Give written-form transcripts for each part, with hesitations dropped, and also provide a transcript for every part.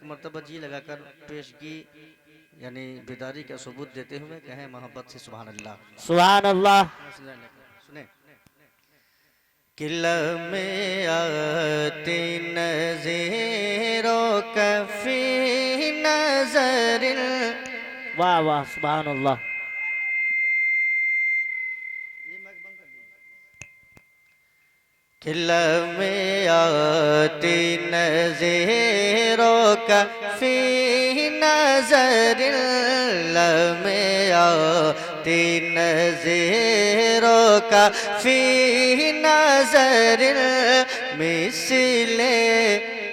मरतबा जी लगाकर पेशगी यानी बेदारी का सबूत देते हुए कहें मोहब्बत से सुभान अल्लाह। सुभान अल्लाह। सुने किला में आती नज़ीरों कफी नजर। वाह वाह सुभान अल्लाह। किला में आती नज़ीरों कफी नजर। में आती नज़ीरों कफी नजर। मिसले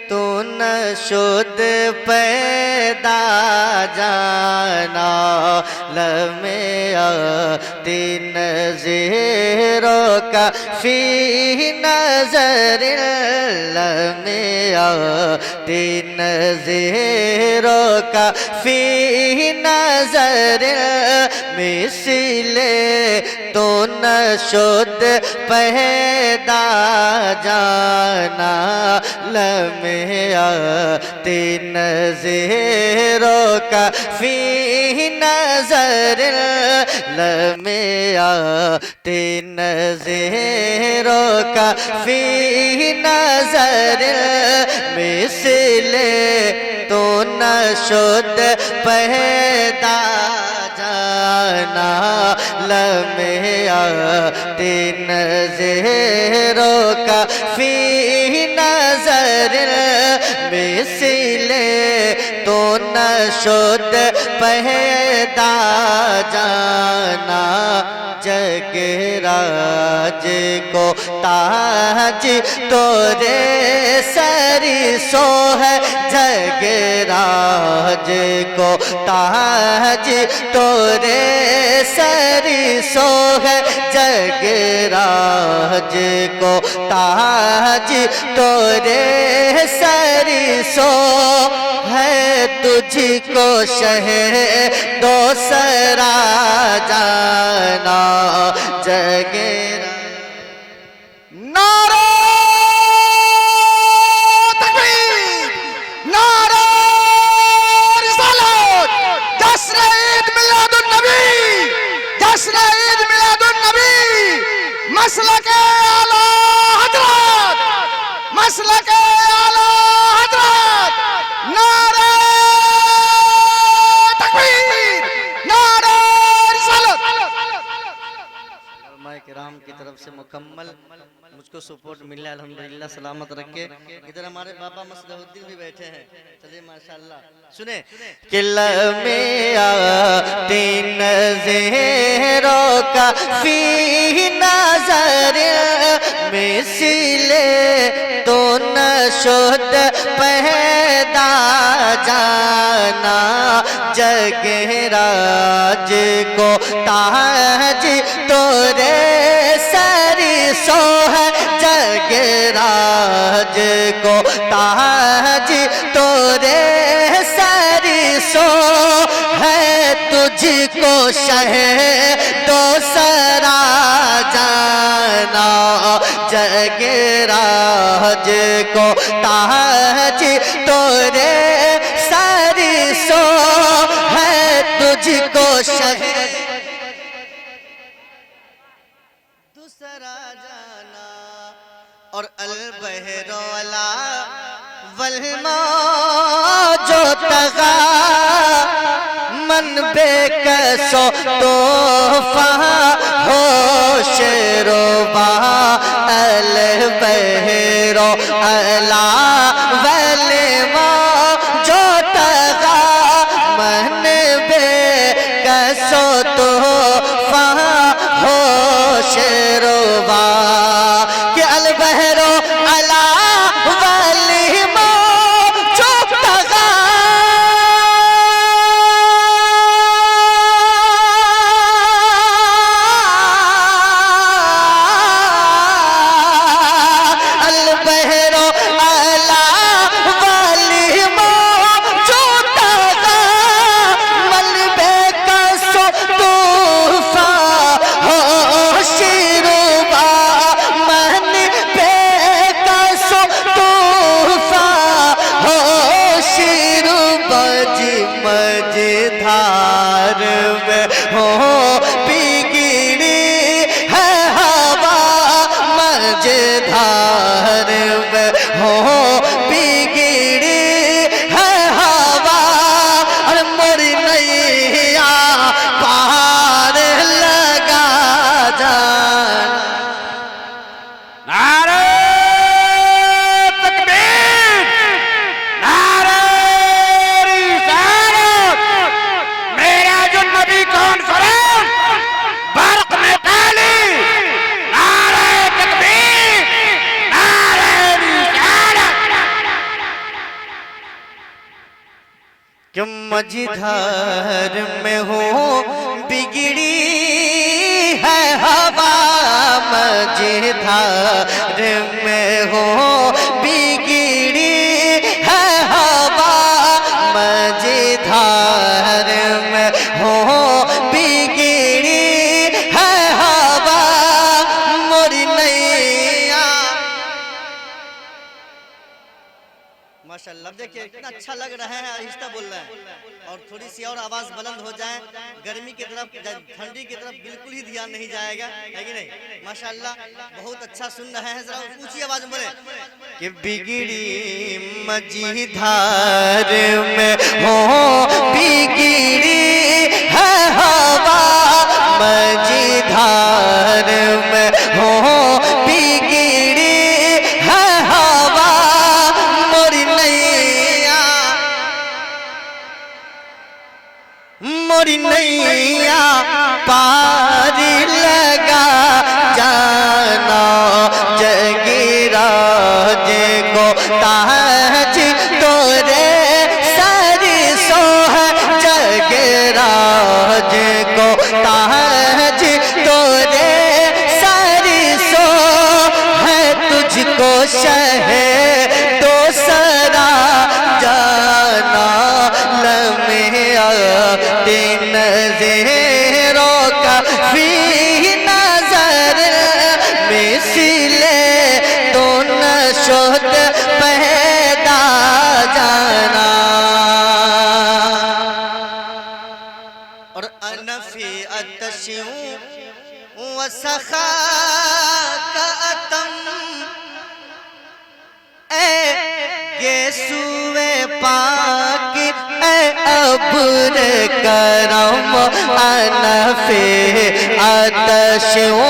तो न शुद्ध पैदा जाना। लमे आती नज़ीरों का फी नजर। लमे आती नज़ीरों का फी नजर। मिसले तो न शुद्ध पैदा जाना। लमे आती नज़ीरों का फी नजर। लमे आती नज़ीरों का फी नजर। मिसले तो न शुद्ध पैदा जाना। लमे आती नज़ीरों का फी नजर। मिसले तो न शुद्ध पैदा जाना। जगराज को ताज तोरे सरिसो है। जगराज को ताज तोरे सरिसो है। जगराज को ताज तोरे सरिसो है। तुझको शहर दोसरा जाना। जगेरा नारा तकबीर, नारा रिसालत, जश्न ईद मिलादुन नबी, जश्न ईद मिलादुन नबी। मसलके आला हजरत, मसलके आला हजरत। नारा तकबीर, नारा रिसालत। किराम की तरफ से मुकम्मल मुझको सपोर्ट मिला अल्हम्दुलिल्लाह। सलामत रखे। इधर हमारे बाबा मसलहुद्दीन भी बैठे हैं। चलिए माशाल्लाह सुने। किला में आती नज़ीरों का फी नजर। मिसले तो न शुद्ध पैदा जाना। जगराज को ताज तोरे सरिसो है। जगराज को ताज तोरे सरिसो है। तुझको शहर दोसरा जाना। जगराज को ताज तोरे सरिसो है। तुझको शहर दूसरा जाना। और अलबहरोला वलमा जो तगा मन बेकसो तोहफा हो शेरोबा। अलबहरो अला वलमा जो तगा मन बेकसो तोहफा हो शेरोबा। कि अलबहरो अला वलिमा जो तगा कि मझधार में हो बिगड़ी है हवा, मझधार में हो बिगड़ी है हवा, मझधार में हो बिगड़ी है हवा, मोरी नैया। माशाल्लाह देखिए कितना अच्छा लग रहा है, आहिस्ता बोल रहे हैं और थोड़ी सी और आवाज बुलंद हो जाए। गर्मी की तरफ ठंडी की तरफ बिल्कुल ही ध्यान नहीं जाएगा, है कि नहीं? माशाल्लाह बहुत अच्छा सुन रहे हैं, जरा ऊंची आवाज में बोले कि बिगड़ी मझधार में हो बिगड़ी है हवा, मझधार में हो बिगड़ी है हवा, मोरी नैया, मोरी नैया पार लगा जाना, जगीराज को ताज तोरे सरसो है, जगीराज को ताज तोरे सरसो है, तुझको शहे दोसरा जाना, लम्हे दिन ज़ेरों का फी नजर मिसले तो नशोत पैदा जाना। और अनफी अतशूं व सखा का अतम, गेसुए पाक अब्र करम, अनफे अतशूं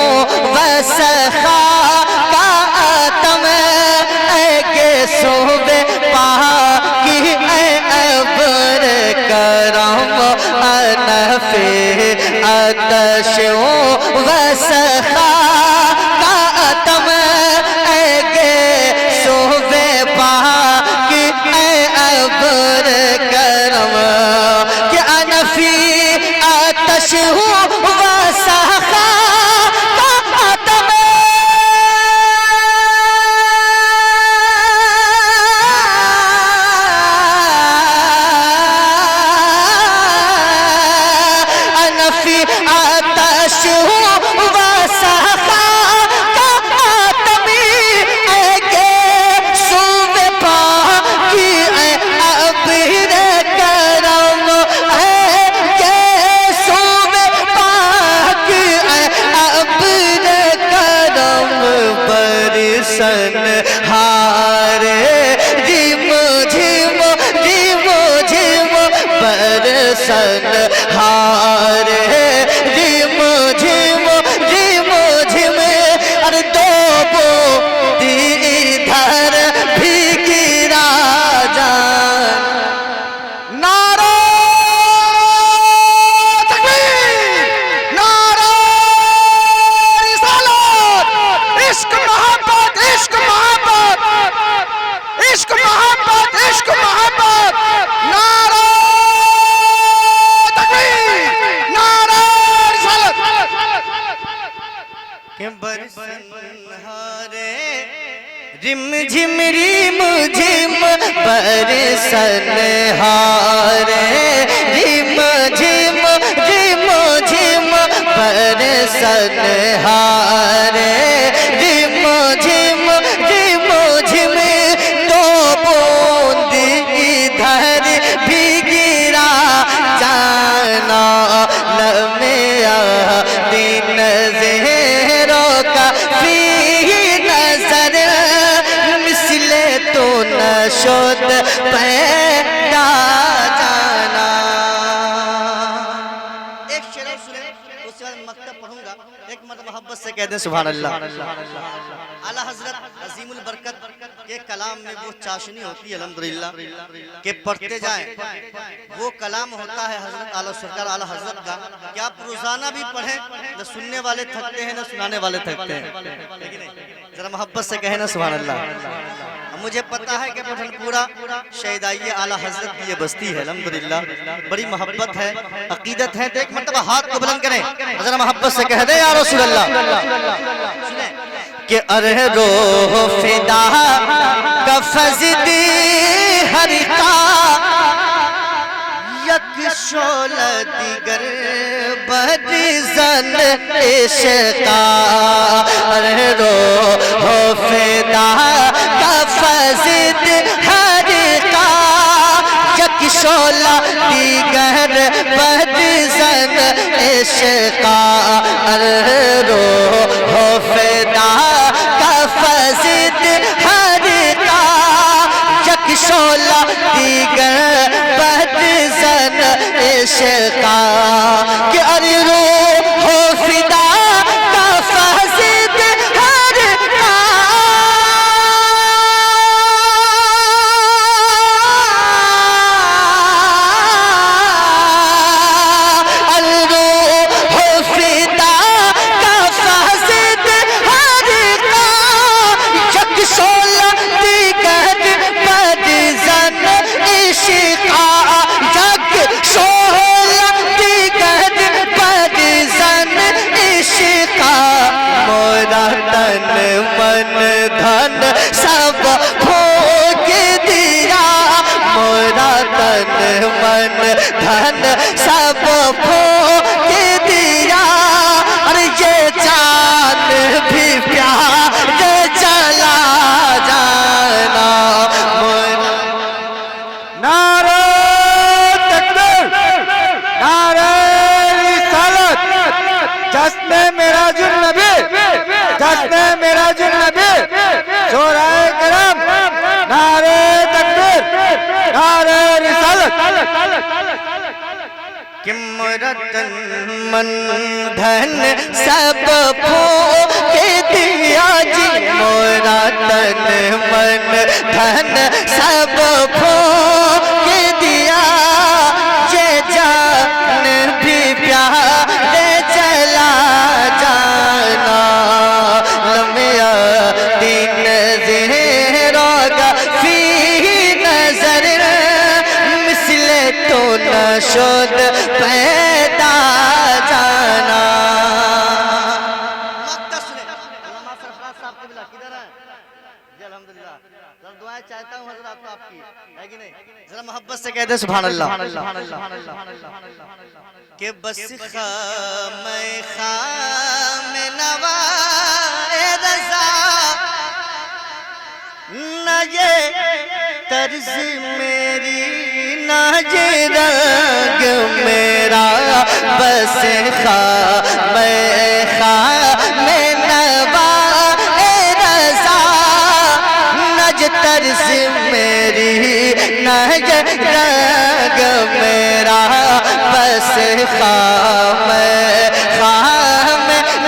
व सखा का अतम, गेसुए पाक अब्र करम, अनफे अतशूं व सखा का अतम, गेसुए पाक अब्र करम, कि अनफी अतशूं व सखा का अतम, अनफी अतशूं व सखा का अतम, गेसुए पाक अब्र करम, गेसुए पाक अब्र करम, बरसन हारे रिम झिम रिम झिम, बरसन हारे रिम झिम रिम झिम, अरे दो बूंदी इधर भी गिरा जान। नारा तकबीर, नारा रिसालत, इश्क मोहब्बत, इश्क मोहब्बत, इश्क मोहब्बत, इश्क मोहब्बत, नारा तकबीर, नारा रिसालत। कि बरसन हारे रिम झिम रिम झिम, बरसन हारे रिम झिम रिम झिम, बरसन हारे रिम झिम रिम झिम, दो बूंदी इधर भी गिरा जाना, लम्हे दिन ज़ेरों का फी नजर मिसले तो नशोत पैदा जाना। एक शेर और सुने, उसके बाद मक्तब पढ़ूंगा, एक मर्तबा मोहब्बत से कह दें सुभान अल्लाह। आला हजरत अजीमुल बरकत के कलाम में वो चाशनी होती है अल्हम्दुलिल्लाह के पढ़ते जाएं, वो कलाम होता है हजरत आला सरकार आला हजरत का, कि आप रोजाना भी पढ़ें, न सुनने वाले थकते हैं न सुनाने वाले थकते हैं, लेकिन जरा मोहब्बत से कहें ना सुभान अल्लाह। मुझे पता है कि पठनपुरा शहीदाई आला हजरत की ये बस्ती है, अल्हम्दुलिल्लाह बड़ी मोहब्बत है, अकीदत है। तो एक मरतबा हाथ को बुलंद करें, जरा मोहब्बत से कह दे या रसूल अल्लाह। सुने कि अरे रो फिदा का फजदी हर का यक शोल दिगर बदजन इश्का। अरे रो हो फिदा का फजद हर का यक शोल दिगर बदजन इश्का। अरे रो हो फिदा का फजद हर का यक शोल दिगर बदजन इश्का। कि अरे रो हो फिदा का फजद हर का अरे रो हो फिदा का फजद हर का यक शोल दिगर बदजन इश्का। यक शोल दिगर बदजन इश्का। मोरा तन मन धन सब भोग दिया। मोरा तन मन धन सब भोग दिया। अरे ये जान भी प्यार चला जाना। मोरा नारे तकबीर, नारे रिसालत, जश्न मेराजुन नबी, जश्न मेराजुन नबी, शोराए करम, नारे तकबीर, नारे रिसालत। कि मोरा तन मन धन सब भोग दिया जी। मोरा तन मन धन सब भोग दिया। ये जान भी प्यार चला जाना। लम्या दिन ज़ेरोगा फी नजर मिसले तो न शुद पैदा जाना। मक्ता सुने अल्लामा सरफराज साहब की बिला किधर है जी? अल्हम्दुलिल्लाह जरा दुआएं चाहता हूं हजरत आपकी, है कि नहीं? जरा मोहब्बत से कह दे सुभान अल्लाह। के बस मैं खाम नवाए रज़ा न ये तर्ज मेरी ना ये रंग मेरा। बस मैं नवाए रज़ा न ये तर्ज मेरी ना ये रंग मेरा। बस मैं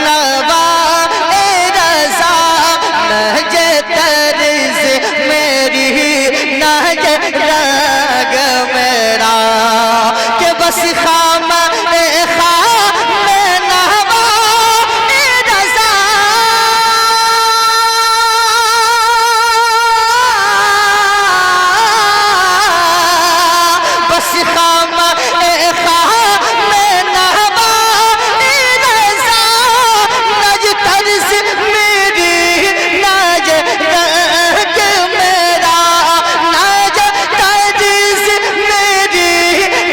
नवाए रज़ा न ये तर्ज मेरी ना ये रंग मेरा। कि बस मैं नवाए रज़ा बस मैं नवाए रज़ा न ये तर्ज मेरी ना ये रंग मेरा। ना ये तर्ज मेरी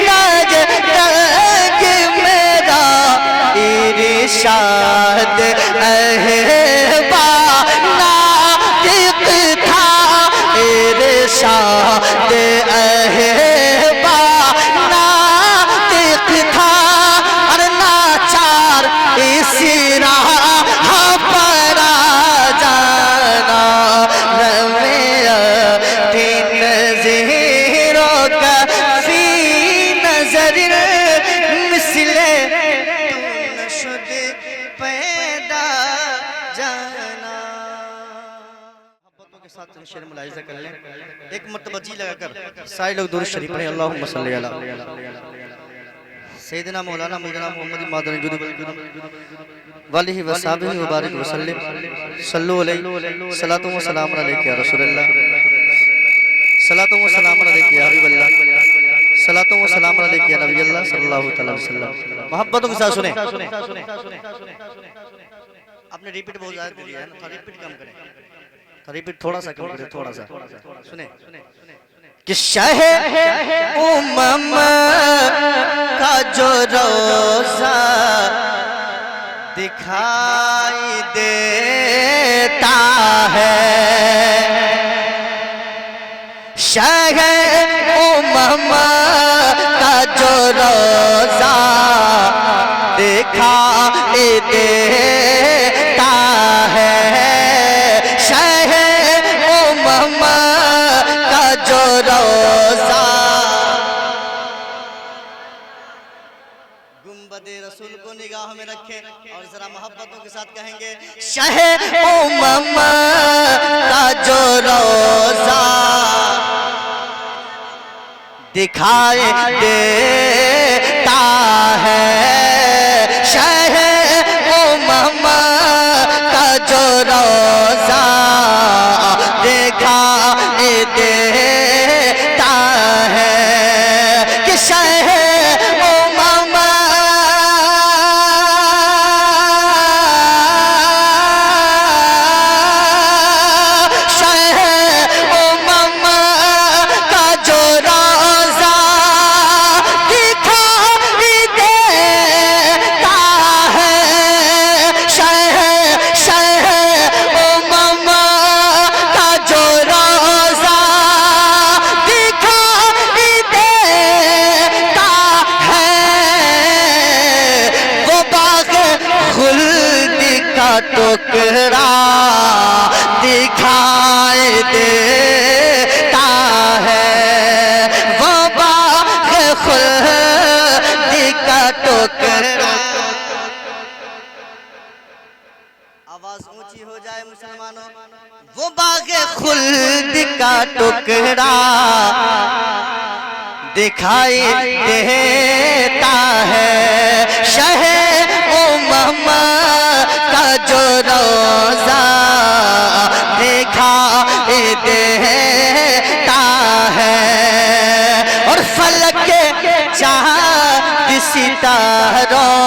ना ये रंग मेरा। इरशाद अहबा नातिक था। इरशाद अहबा नातिक था। अरे नाचार इसी राह पर आ जाना। रमेया तीन ज़ेरों का फी नजर मिसले तू न शुद पैदा जाना। मोहब्बतों के साथ शेर मुलाहिज़ा कर लें। एक मर्तबा जी लगाकर सारे लोग दुरूद शरीफ पढ़ें। अल्लाहुम्मा सल्ली अला सैयदना मौलाना मौलाना मोहम्मद मादनी जुदूब वालिहि वसाबिहि व बारिक वसल्लम सल्लु अलैहि सलातु व सलाम अलैका या रसूलल्लाह। सलातो व सलाम अलैका या हबीबल्लाह, सलातो व सलाम अलैका या नबी अल्लाह सल्लल्लाहु अलैहि वसल्लम। मोहब्बतों के साथ सुने। आपने रिपीट बहुत ज्यादा दिया है ना, थोड़ा रिपीट कम करें, रिपीट थोड़ा सा कम करें, थोड़ा सा सुने कि शाह उम्म का जो रोजा दिखाई देता है, शाह उम्म का जो रोजा दिखाई देता है, शाह उम्म का जो रोजा। गुंबदे रसूल को निगाह में रखें और जरा मोहब्बतों के साथ कहेंगे शाह उम्म का जो रोजा दिखाई देता है, शाह उम्म का जो रोजा दिखाई देता है कि शाह उम्म का जो रोजा दिखाई देता है, शाह उम्म का जो रोजा दिखाई देता है, वो बाग खुल्द का टुकड़ा दिखाई देता है, वो बाग खुल्द का टुकड़ा। आवाज ऊंची हो जाए मुसलमानों, वो बाग खुल्द का टुकड़ा दिखाई देता है, शाह उम्म का जो रोजा दिखाई देता है, और फलक के चाँद सितारों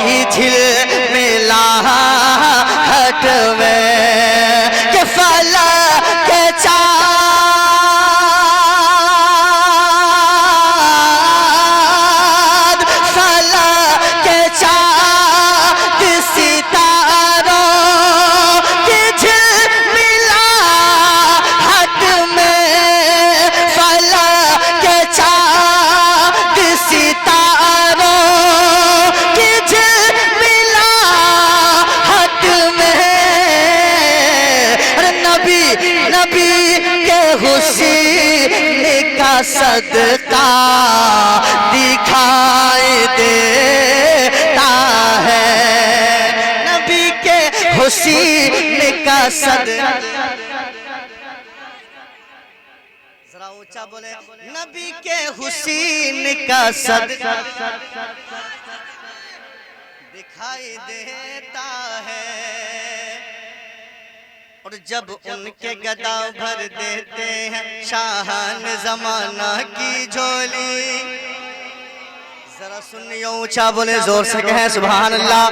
की झिलमिलाहट में के फलक के चाँद, फलक के चाँद सितारों की झिलमिलाहट में, फलक के चाँद सितारों की झिलमिलाहट में, अरे नबी के हुस्न का सदका दिखाई देता है, नबी के हुस्न का सदका। जरा ऊंचा बोले, नबी के हुस्न का सदका दिखाई देता है, और जब उनके गदा भर देते हैं शाहान जमाना की झोली। जरा सुनिए ऊंचा बोले, जोर से कहें सुभान अल्लाह।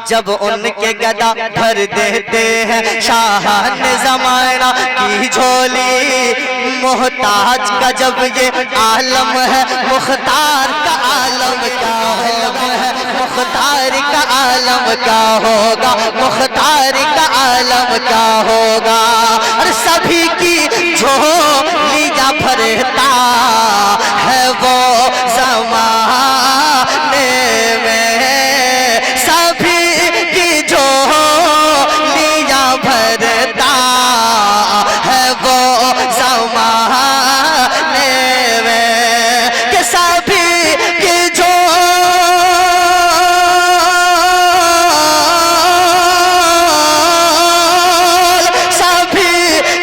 जब उनके गदा भर देते हैं शाहान जमाना की झोली, मोहताज का जब ये आलम है, मुख्तार का आलम क्या होगा, मुख्तार का आलम क्या होगा, मुख्तार का आलम क्या होगा। और सभी की झोलियां भरता है वो ज़माने में, सभी की झोलियां भरता है वो ज़माने में, कि सभी की सभी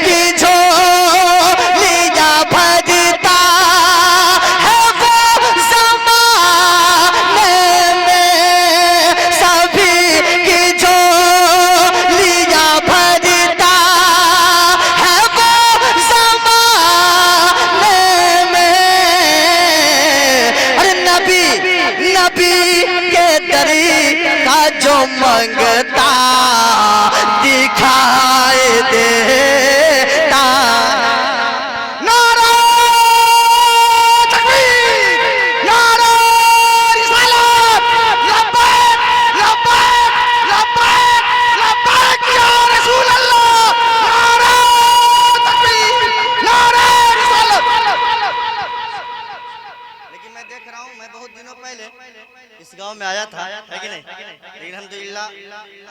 की झोलियां भरता नबी के तरीका जो मंगता दिखाई देता। नारा तकबीर, नारा रिसालत, लब्बैक लब्बैक लब्बैक लब्बैक या रसूल अल्लाह। नारा तकबीर, नारा रिसालत। लेकिन मैं देख रहा हूँ, मैं बहुत दिनों पहले इस गांव में आया था, है कि नहीं? लेकिन अल्हम्दुलिल्लाह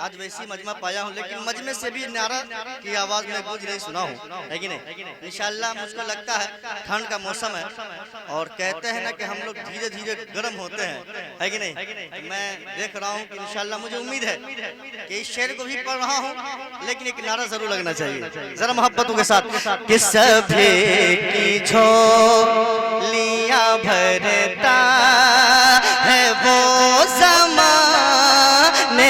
आज वैसी मजमा पाया हूँ, लेकिन मजमे से भी नारा की आवाज में गूंज नहीं सुना हूँ, है कि नहीं? इंशाअल्लाह मुझको लगता है ठंड का मौसम है और कहते हैं ना कि हम लोग धीरे धीरे गर्म होते हैं, है कि नहीं? मैं देख रहा हूँ कि इंशाअल्लाह मुझे उम्मीद है कि इस शेर को भी पढ़ रहा हूँ, लेकिन एक नारा जरूर लगना चाहिए जरा मोहब्बतों के साथ कि सभी की झोलियां भरता है वो ज़माने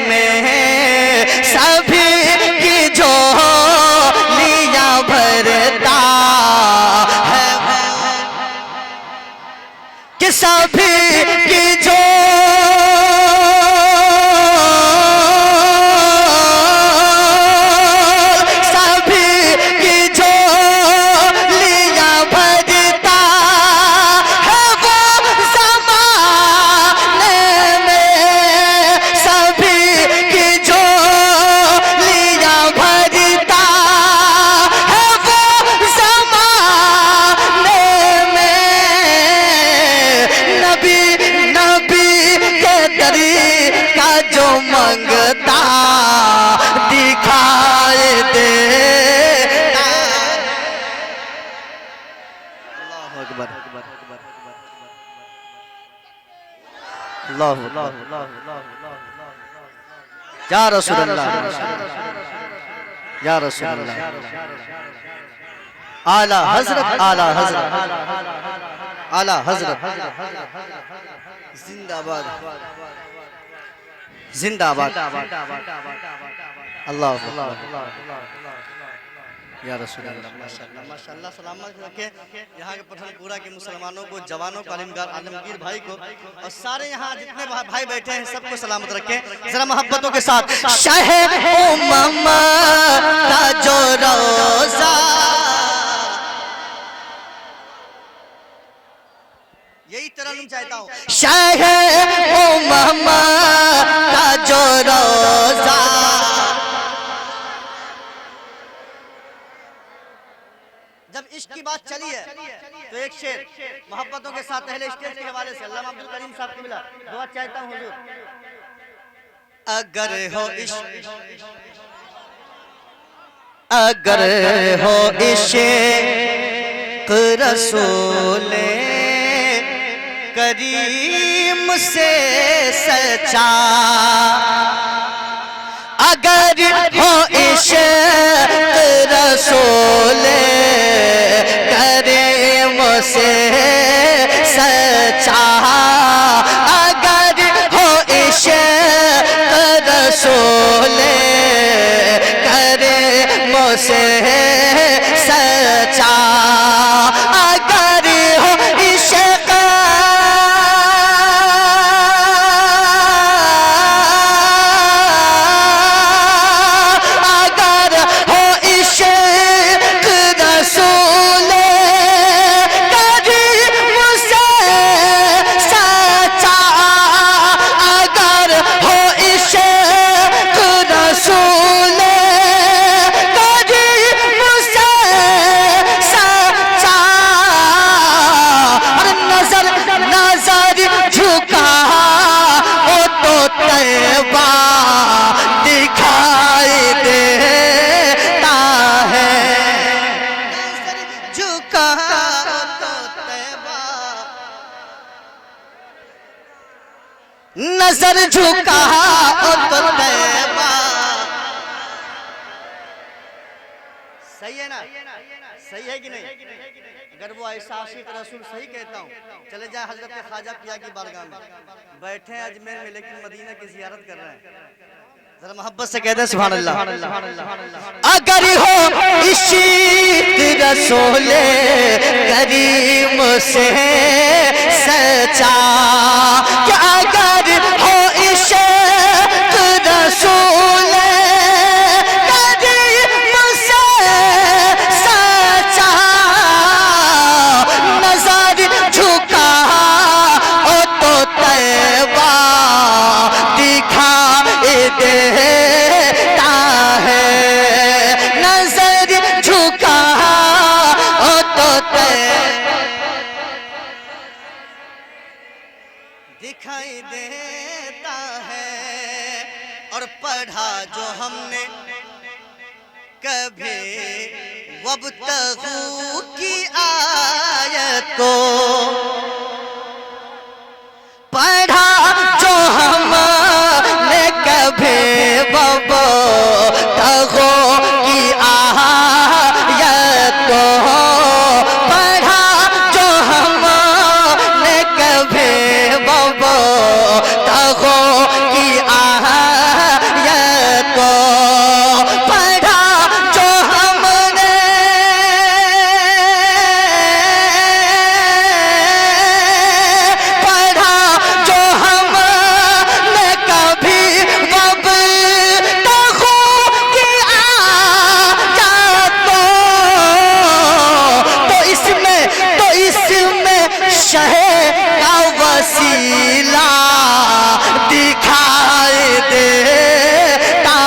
में, सभी की झोलियां भरता है वो, कि सभी की जो मंगता दिखाई देता। अल्लाहु अकबर, अल्लाहु अकबर, या रसूल अल्लाह, या रसूल अल्लाह, आला हजरत, आला हजरत, आला हजरत, जिंदाबाद जिंदाबाद, अल्लाह या रसूल अल्लाह। माशाअल्लाह माशाअल्लाह, सलामत रखे यहाँ के पठानपुरा के मुसलमानों को, जवानों को, आलिमगार आलमगीर भाई को और सारे यहाँ जितने भाई बैठे हैं सबको सलामत रखे जरा मोहब्बतों के साथ। शाहे उम्म का जो रोज़ा, यही तरन्नुम चाहता हूँ। शाहे उम्म का जो रोज़ा, जब इश्क की बात चली है तो एक शेर मोहब्बतों के साथ पहले स्टेज के हवाले से अल्लामा अब्दुल करीम साहब की मिला दुआ चाहता हूँ हुजूर। अगर हो इश्क, अगर हो इश्क रसूले करीम से सच्चा, अगर हो इश्क रसूले करीम से सच्चा, अगर हो इश्क रसूले करीम से सच्चा, अगर हो इश्क, अगर हो इश्क रसूले करीम से सच्चा, अगर हो इश्क रसूले करीम से सच्चा, और नजर नजर झुका वो तो तैबा दिखाई देता है, नजर झुका तो तैबा, नजर झुका तो तैबा। सही है ना? सही है कि नहीं? अगर वो ऐसा आशिक रसूल सही कहता हूँ, चले जाए हजरत ख्वाजा पिया की बारगाह में, बैठे हैं अजमेर में लेकिन मदीना की जियारत कर रहे हैं, जरा मोहब्बत से कहते हैं सुभान अल्लाह। अगर हो इश्क रसूले करीम से सच्चा, दिखाई देता है, और पढ़ा जो हमने कभी वब्तगू की आयत को, पढ़ा जो हमने कभी वब्तगू की आयत को, पढ़ा जो हमने कभी वब्तगू की आयत को, पढ़ा जो हमने पढ़ा जो हमने कभी वब्तगू की आयत को, तो इसमें शह का वसीला दिखाई देता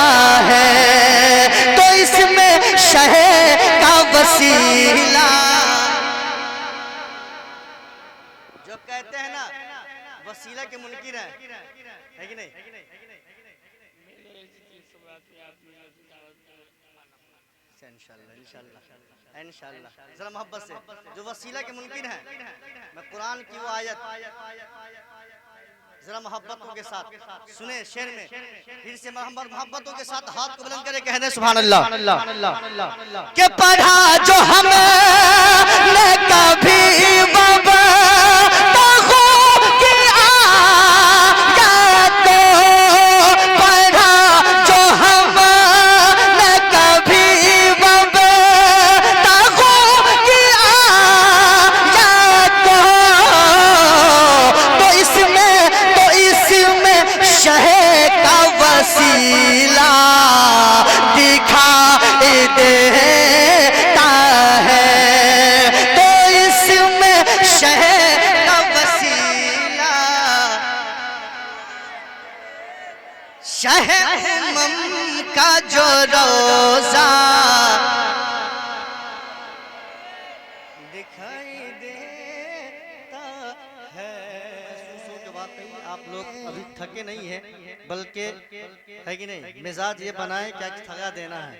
है, तो इसमें शह का वसीला, जो कहते हैं ना वसीला के मुनकिर है कि नहीं? इंशाल्लाह जरा मोहब्बत से, जो वसीला के मुनकिर है, मैं कुरान की वो आयत जरा मोहब्बतों के साथ सुने शेर में, फिर से मोहब्बतों के साथ हाथ को बुलंद करे, कहने सुभान अल्लाह के पढ़ा जो हमने कभी वब्तगू की आयत को, पढ़ा जो हमने कभी वब्तगू की आयत को, तो इसमें शह का वसीला दिखाई देता है, तो इसमें शह का वसीला, शह उम्म का जो रोजा दिखाई देता है। आप लोग अभी थके नहीं है, बल्कि है कि नहीं, मिजाज ये बनाए क्या कि थका देना है।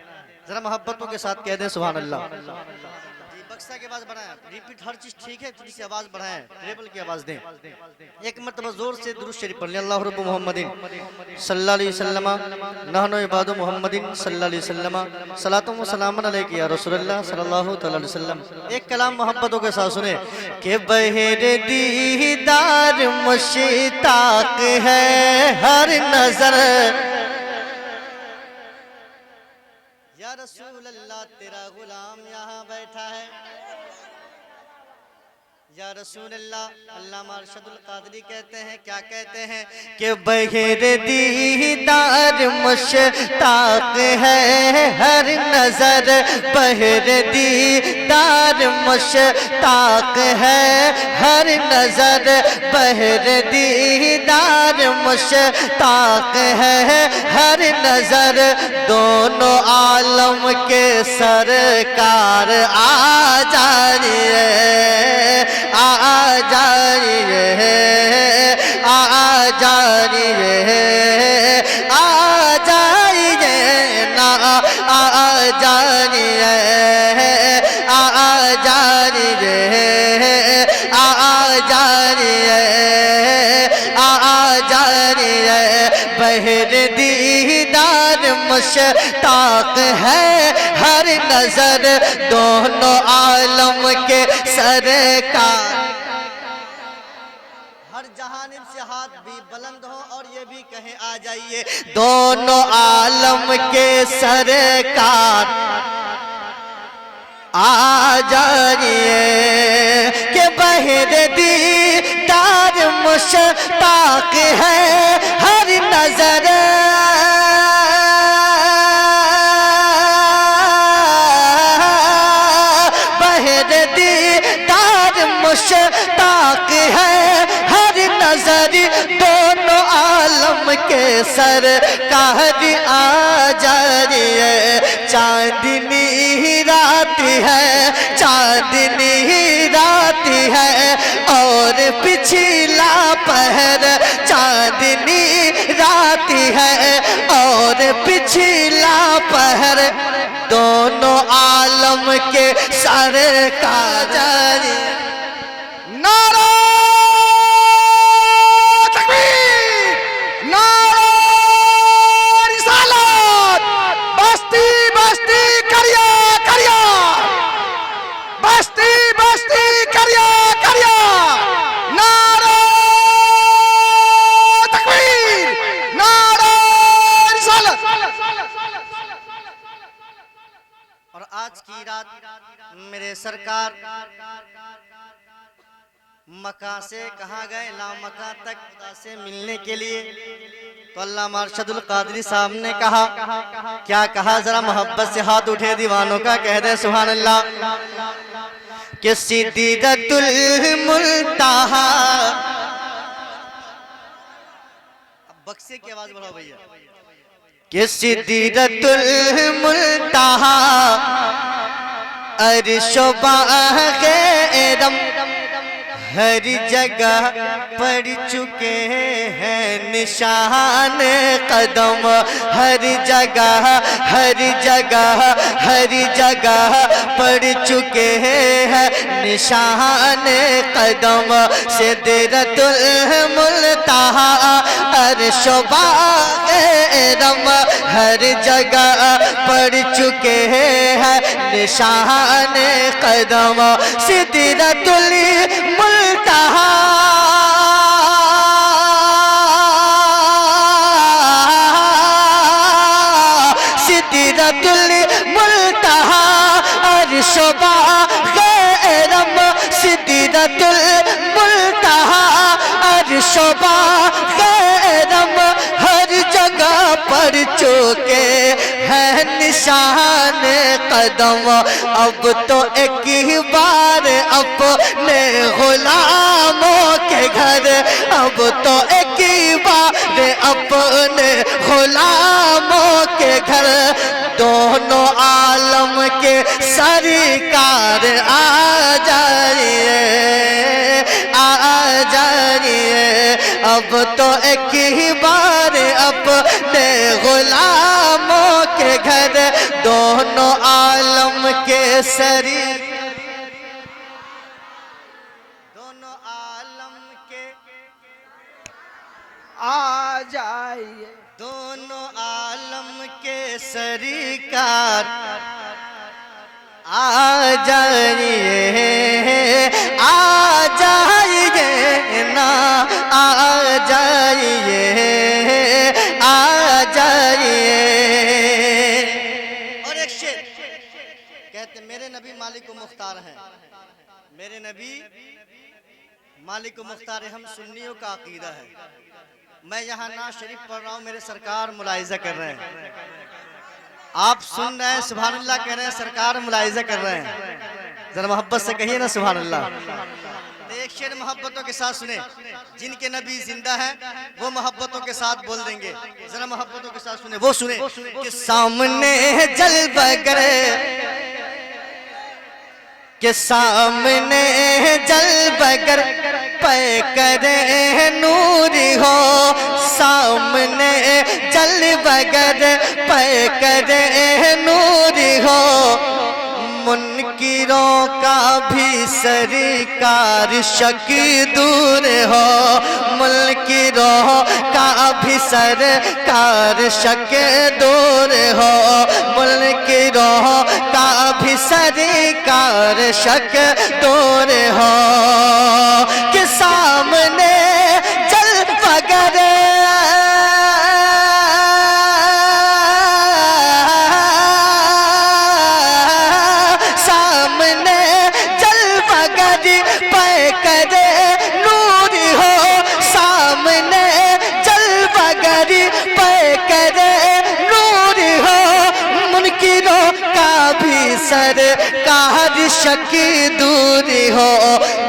जरा मोहब्बतों के साथ कह दें सुभान अल्लाह। जी बक्सा की आवाज बढ़ाएं, रिपीट हर चीज ठीक है, थोड़ी सी आवाज बढ़ाएं, ट्रेबल की आवाज दें। एक मर्तबा जोर से दुरूद शरीफ पढ़ लें, अल्लाह रब्बु मुहम्मदिन सल्लल्लाहु अलैहि वसल्लम नहनु इबादु मुहम्मदिन सल्लल्लाहु अलैहि वसल्लम सलातु व सलामुन अलैका या रसूलल्लाह सल्लल्लाहु तआला अलैहि वसल्लम। एक कलाम मोहब्बतों के साथ सुने कि बहर दीदार मुश्ताक है हर नजर, या रसूल अल्लाह तेरा गुलाम यहाँ बैठा है, या रसूल अल्लाह। अल्लामा अरशदुल कादरी कहते हैं, क्या कहते हैं कि बहर दीदार मुश्ताक है हर नजर, बहर दीदार मुश्ताक है हर नजर, बहर दीदार मुश्ताक है हर नजर, दोनों आलम के सरकार आ जाइए, आ जाइए, आ जाइए, आ जाइए ना, आ जाइए, आ जाइए, आ जाइए, आ जाइए, बहर दीदार मुश्ताक है हर नजर, दोनों आलम के सरकार। हर जहानिब से हाथ भी बुलंद हो और ये भी कहे आ जाइए, दोनों आलम के सरकार आ जाइए, के बहर दीदार मुश्ताक है हर नजर, बहर दीदार मुश्ताक है हर नजर, दोनों आलम के सरकार आ जाइए, चांदनी रात है, चांदनी रात है और पिछला पहर चांदनी रात है और पिछला पहर, दोनों आलम के सर का जारी। नारा तकबीर, नारा रिसालत, बस्ती बस्ती करिया करिया, बस्ती बस्ती करिया करिया, नारा तकबीर, नारा रिसालत। और आज की रात मेरे सरकार मक्का से कहाँ गए, ला मक्का तक खुदा से मिलने के लिए। तो अल्लाह अरशदुल कादरी साहब ने कहा, क्या कहा, जरा मोहब्बत से हाथ उठे दीवानों का कह दे सुभान अल्लाह। कि सिदरतुल मुंतहा, अब बक्से की आवाज बढ़ाओ भैया। कि सिदरतुल मुंतहा अर्शो बाग़े-ए-रम हर जगह पड़ चुके हैं निशान कदम, हर जगह हर जगह हर जगह पड़ चुके हैं निशान कदम। सिदरतुल मुंतहा अर्शो बाग़े-ए-रम हर जगह पड़ चुके हैं निशान कदम। सिदरतुल मुंतहा सिदरतुल मुंतहा अर्शो बाग़े-ए-रम, सिदरतुल मुंतहा अर्शो बाग़े-ए-रम हर जगह पड़ चुके हैं निशान कदम। अब तो एक ही बार अपने गुलामों के घर, अब तो एक ही बार अपने गुलामों के घर, दोनों आलम के सरकार आ जाइए आ जाइए। अब तो एक ही बार अपने गुलामों के घर, दोनों आलम के सरी, दोनों आलम के आ जाइए, दोनों आलम के सरकार आ जाइए ना आ जाइए आ जाइए। और एक शेर कहते, मेरे नबी मालिक मुख्तार हैं, मेरे नबी मालिक मुख्तार है, हम सुन्नियों का अकीदा है। मैं यहाँ नाज शरीफ पढ़ रहा हूँ, मेरे सरकार मुलाहिजा कर रहे हैं, आप सुन रहे हैं, सुभान अल्लाह कह रहे हैं, सरकार मुलाहिजा कर रहे हैं। जरा मोहब्बत से कहिए ना सुभान अल्लाह। एक शेर मोहब्बतों के साथ सुने, जिनके नबी जिंदा हैं वो मोहब्बतों के साथ बोल देंगे, जरा मोहब्बतों के साथ सुने, वो सुने। कि सामने जलवगर, के सामने जलवगर पे करे नूरी हो, सामने जलवगर पे करे नूरी हो, मुनकिरों का भी सरकार शक दूर हो, मुनकिरों का भी सरकार शक दूर हो, मुनकिरों का भी सरकार शक दूर हो। कि सामने जलवगर सरकार शक दूर हो,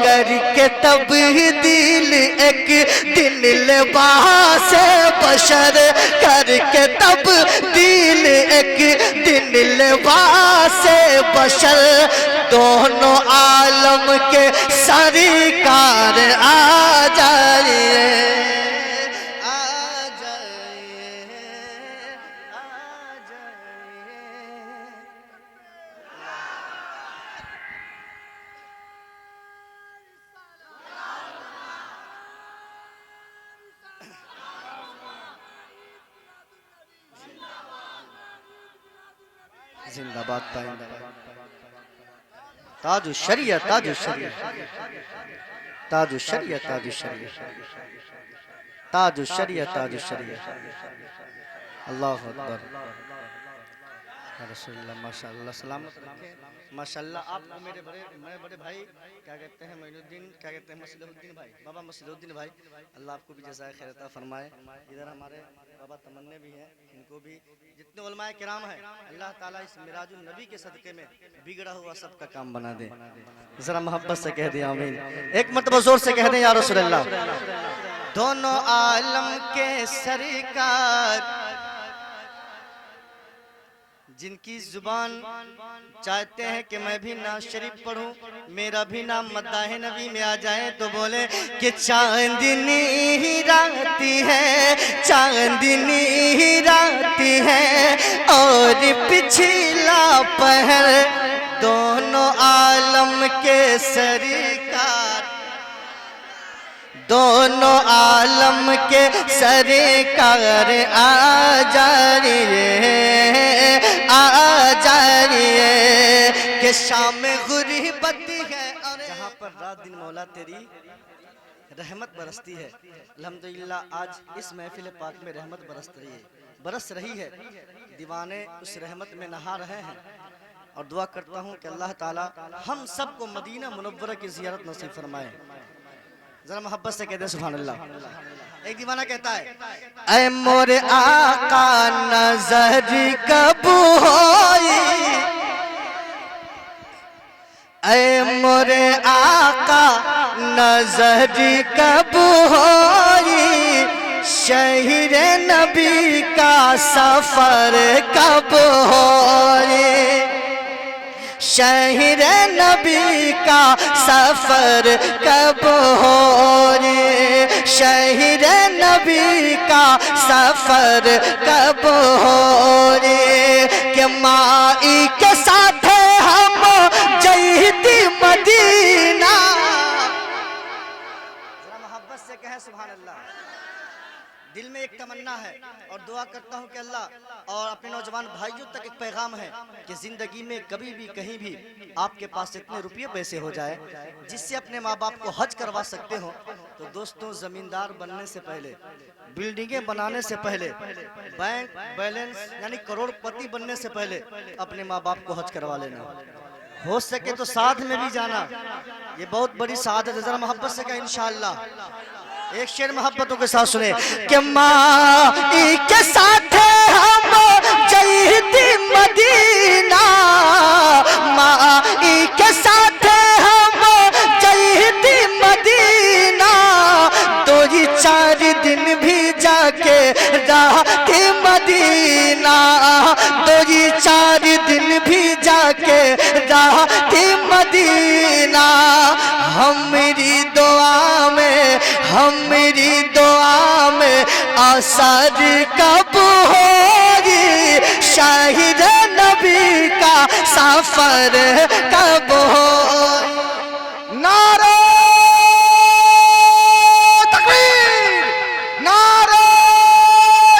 करके तब्दील एक दिन लिबास बशर, करके तब्दील एक दिन लिबास बशर, दोनों आलम के सरकार आ जाइए आ जिंदाबाद पाइंदा ताजु शरिया ताजु शरिया ताजु शरिया ताजु शरिया ताजु शरिया ताजु शरिया अल्लाह अकबर रसूलुल्लाह माशाअल्लाह सलामत रखे माशाअल्लाह। आपको मेरे बड़े भाई क्या कहते हैं मोइनुद्दीन क्या कहते हैं मसलहुद्दीन भाई बाबा मसलहुद्दीन भाई अल्लाह आपको भी जज़ाए खैर अता फरमाए। इधर हमारे बाबा तमन्ने भी हैं इनको भी जितने उलमाए किराम हैं अल्लाह ताला इस मिराजुल नबी के सदक़े में बिगड़ा हुआ सबका काम बना दे। जरा मोहब्बत से कह दे आमीन। एक मरतबा जोर से कह दें या रसूलल्लाह। दोनों आलम के सरकार जिनकी जुबान चाहते हैं कि मैं भी नाज शरीफ पढ़ूं, मेरा भी नाम मद्दाह नबी में आ जाए तो बोले कि चांदनी राती है चांदनी राती है और पिछला पहर दोनों आलम के सरकार दोनों आलम के सरकार आ जाइए कि शाम गुरबत है और जहाँ पर रात दिन मौला तेरी रहमत बरसती है। अल्हम्दुलिल्लाह आज इस महफिल पाक में रहमत बरस रही है। दीवाने उस रहमत में नहा रहे हैं और दुआ करता हूँ कि अल्लाह ताला हम सबको मदीना मुनव्वरा की ज़ियारत नसीब फरमाए। जरा मोहब्बत से कहते हैं सुभान अल्लाह। एक दीवाना कहता है ऐ मोरे आका नजर कब होई ऐ मोरे आका नजर कब होई शहर नबी का सफर कब होई शहर नबी का सफर कब हो रे शहर नबी का सफर कब हो रे कि माई के साथ हम जईती मदीना। जरा मोहब्बत से कहें सुभान अल्लाह। दिल में एक तमन्ना है और दुआ करता हूँ कि अल्लाह और अपने नौजवान भाइयों तक एक पैगाम है कि ज़िंदगी में कभी भी कहीं भी आपके पास इतने रुपये पैसे हो जाए जिससे अपने माँ बाप को हज करवा सकते हो तो दोस्तों ज़मींदार बनने से पहले बिल्डिंगें बनाने से पहले बैंक बैलेंस यानी करोड़पति बनने से पहले अपने माँ बाप को हज करवा लेना। हो सके तो साथ में भी जाना, ये बहुत बड़ी सआदत है। जरा मोहब्बत से कहें इंशाअल्लाह। एक शेर मोहब्बतों के साथ सुने कि माई के साथ हम जईती मदीना माई के साथ हम जईती मदीना 2-4 दिन भी जाके रहते मदीना 2-4 दिन भी जाके रहते मदीना। हमारी दुआ में असर कब होगी शाहिद नबी का सफर कब होगी। नारे तकबीर नारे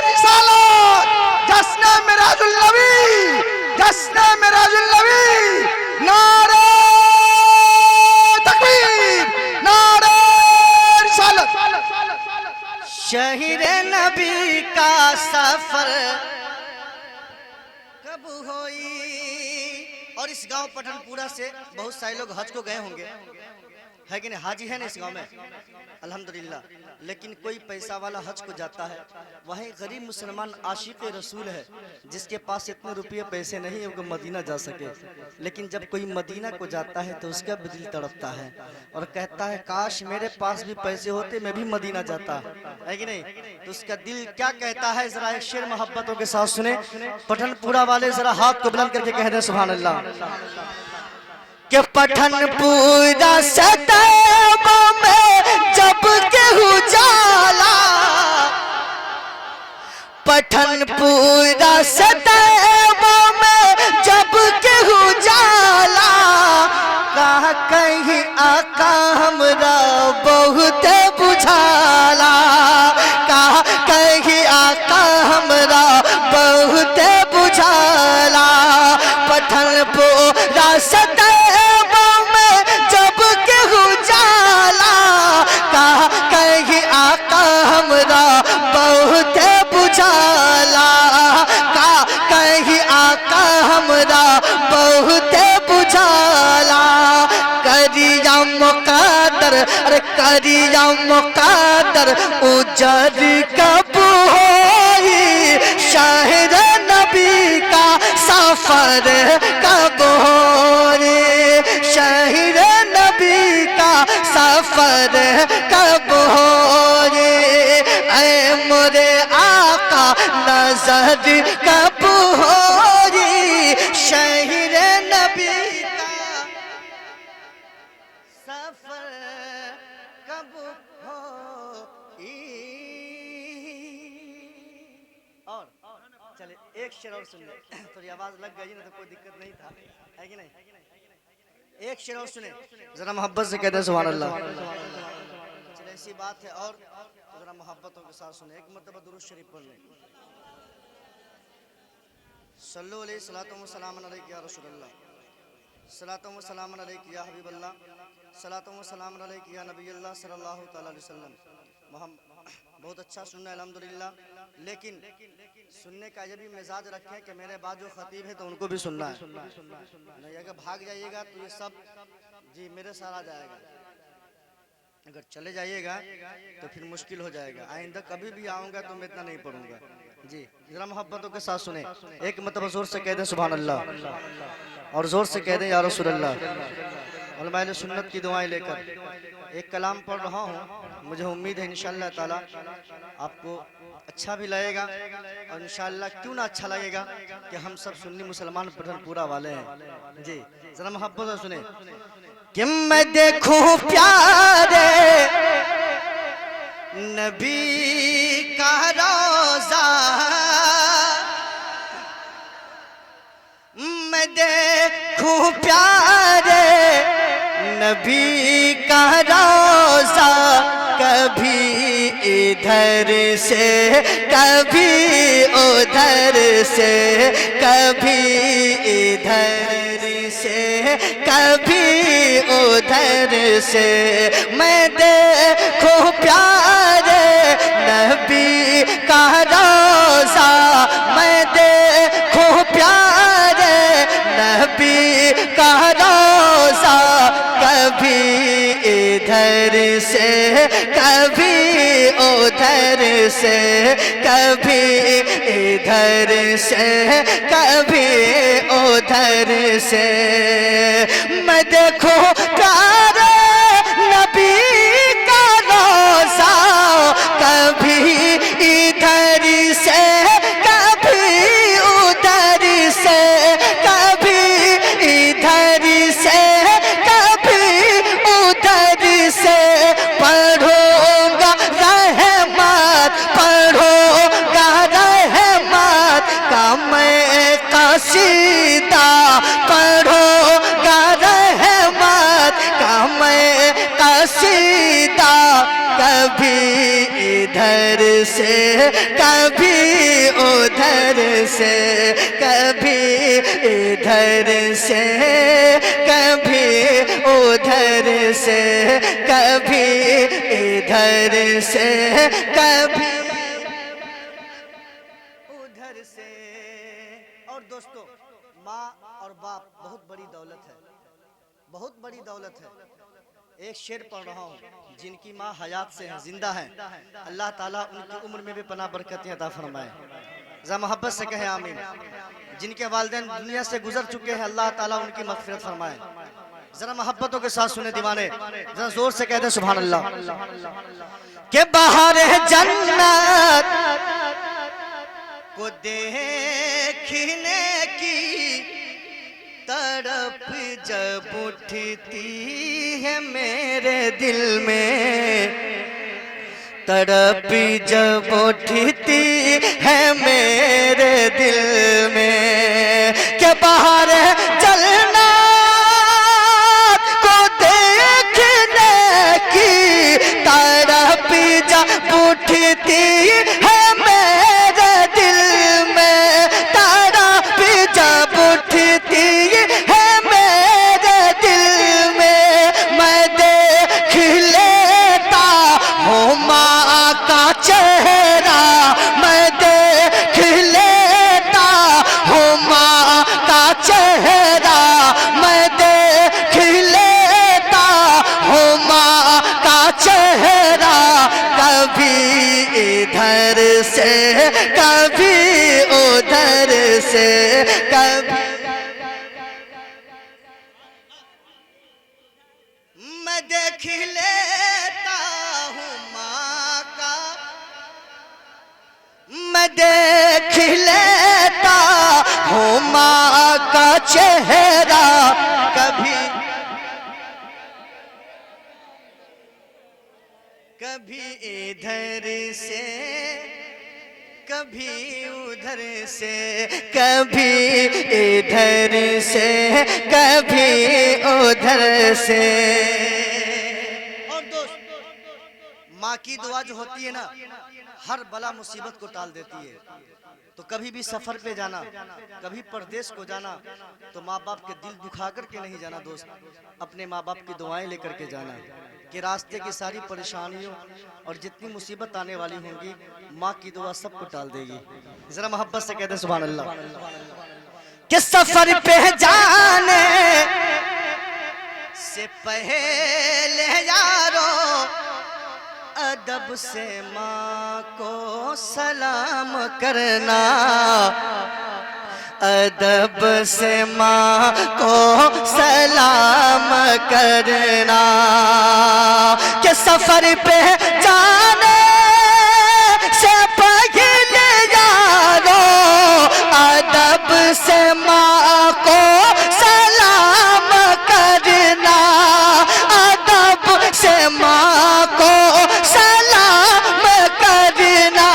रिसालत जश्न मिराजुल नबी नारे तकबीर नारे रिसालत। शहीद नबी का सफर कब होई। और इस गांव पठनपुरा से बहुत सारे लोग हज को गए होंगे, है कि नहीं? हाजी है ना इस गांव में अल्हम्दुलिल्लाह। लेकिन कोई पैसा वाला हज को जाता है, वहीं गरीब मुसलमान आशिक रसूल है जिसके पास इतने रुपये पैसे नहीं है वो मदीना जा सके। लेकिन जब कोई मदीना को जाता है तो उसका भी दिल तड़पता है और कहता है काश मेरे पास भी पैसे होते मैं भी मदीना जाता, है कि नहीं? तो उसका दिल क्या कहता है जरा एक शेर मोहब्बतों के साथ सुने। पठनपुरा वाले जरा हाथ को बुलंद करके कह दें सुभान अल्लाह। कि पठनपुरा सतैबा में जब केहू जाला पठनपुरा सतैबा में जब केहू जाला कहा कहीं आका हमरा बहुत बुझाला कहा कहीं आका हमरा बहुत बुझाला अरे करिया मुकद्दर उजर कब होई शहर नबी का सफर कब होई शहर नबी का सफर कब होई ऐ मोरे आका नजर कब होई शहर नबी का सफर कब होई। और चले एक शेर और सुन ले, थोड़ी आवाज लग गई ना तो कोई दिक्कत नहीं था, है कि नहीं? एक शेर और सुने जरा मोहब्बत से कहते हैं सुभान अल्लाह। चले ऐसी बात है और जरा मोहब्बतों के साथ सुने। एक मतलब दुरूद शरीफ पढ़ लें। सल्लल्लाहु अलैहि सलातो व सलाम अलैका या रसूलल्लाह, सलातो व सलाम अलैका या हबीबल्लाह, सलातो व सलाम अलैका या नबील्लाह सल्लल्लाहु तआला अलैहि वसल्लम। बहुत अच्छा सुनना है अल्हम्दुलिल्लाह, लेकिन सुनने का ये भी मिजाज रखें कि मेरे बाद जो खतीब है तो उनको भी सुनना है, नहीं अगर भाग जाइएगा तो ये सब जी मेरे साथ आ जाएगा, अगर चले जाइएगा तो फिर मुश्किल हो जाएगा। आइंदा कभी भी आऊँगा तो मैं इतना नहीं पढ़ूंगा जी। जरा मोहब्बतों के साथ सुने। एक मतलब जोर से कह दें सुभान अल्लाह और जोर से कह दें या रसूल अल्लाह। उलमाए सुन्नत की दुआएं लेकर एक कलाम पढ़ रहा हूँ, मुझे उम्मीद है इंशाअल्लाह ताला आपको अच्छा भी लगेगा और इंशाअल्लाह क्यों ना अच्छा लगेगा कि हम सब सुन्नी मुसलमान पठानपुरा वाले हैं जी। जरा मोहब्बत से सुने कि मैं देखूं प्यारे नबी का रोज़ा, मैं देखूं प्यारे नबी का रोज़ा, कभी इधर से कभी उधर से, कभी इधर से कभी उधर से, मैं देखूं प्यारे नबी का रोज़ा, मैं देखूं प्यारे नबी का रोज़ा, कभी इधर से कभी उधर से, कभी इधर से कभी उधर से, मैं देखो प्यारे नबी का रोज़ा, कभी इधर से कभी उधर से, कभी इधर से कभी उधर से, पढ़ूंगा रहमत पढ़ूंगा रहमत का मैं कसीदा, पढ़ूंगा रहमत का मैं कसीदा, कभी इधर से कभी उधर से, कभी इधर से कभी उधर से, कभी इधर से कभी उधर से। और दोस्तों माँ और बाप बहुत बड़ी दौलत है, बहुत बड़ी दौलत है। एक शेर पढ़ रहा हूँ, जिनकी माँ हयात से है, जिंदा है, अल्लाह ताला उनकी उम्र में भी पनाह बरकतें अता फरमाए। जरा मोहब्बत से कहे आमीन। जिनके वालिदैन दुनिया से गुजर चुके हैं, अल्लाह ताला उनकी मग़फ़िरत फरमाए। जरा मोहब्बतों के साथ सुने दीवाने, जरा जोर से कहते सुभान अल्लाह। के बाहर है जन्नत को देखने की तड़प जब उठती है मेरे दिल में, तड़प जब उठती है मेरे दिल में, के बाहर जलना को देखने की तड़प जब उठती है मेरे दिल में, तड़प जब उठती है मेरे दिल में, मैं देख लेता हूँ माँ का चेहरा, मैं देख लेता हूँ माँ का चेहरा, मैं देख लेता हूँ माँ से कभी उधर से कभी मैं देख लेता हूँ माँ का, मैं देख लेता हूँ माँ का चेहरा कभी कभी इधर से कभी उधर से कभी इधर से कभी उधर से। और दोस्त, माँ की दुआ जो होती है ना, हर बला मुसीबत को टाल देती है। तो कभी भी सफर पे जाना, कभी परदेश को जाना, तो माँ बाप के दिल दुखा करके नहीं जाना दोस्त, अपने माँ बाप की दुआएं लेकर के जाना कि रास्ते की सारी परेशानियों और जितनी मुसीबत आने वाली होंगी, माँ की दुआ सबको टाल देगी। जरा मोहब्बत से कहते सुभान अल्लाह। कि सफर पे जाने से पहले यारों अदब से माँ को सलाम करना, अदब से माँ को सलाम करना। कि सफर पे जाने से पहले यारो अदब से माँ को सलाम करना, अदब से माँ को सलाम करना।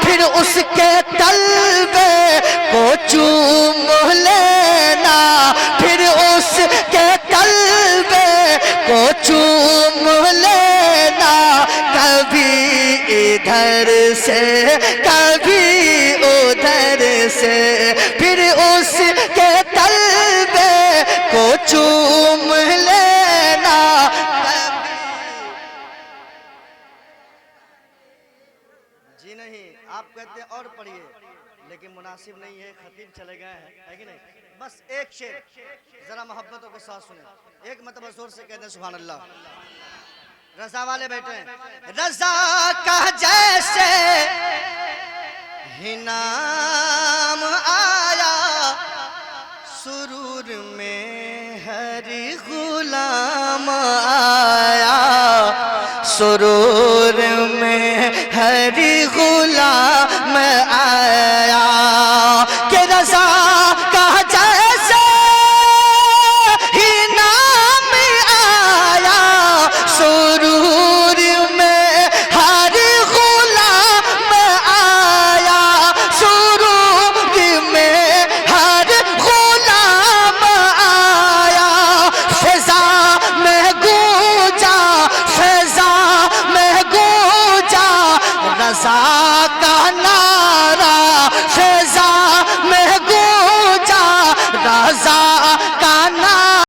फिर उसके तलवे को चूम लेना, फिर उसके तलवे को चूम लेना। कभी इधर से कभी उधर से, फिर उसके तलवे को चूम लेना। जी नहीं, आप कहते हैं और पढ़िए, लेकिन मुनासिब नहीं है, खतीब चले गए हैं, है कि नहीं। बस एक शेर जरा मोहब्बतों के साथ सुने, एक मतलब जोर से कहते हैं सुभान अल्लाह। रजा वाले बैठे हैं। रजा का जैसे ही नाम आया, सुरूर में हर गुलाम आया, सुरूर में हर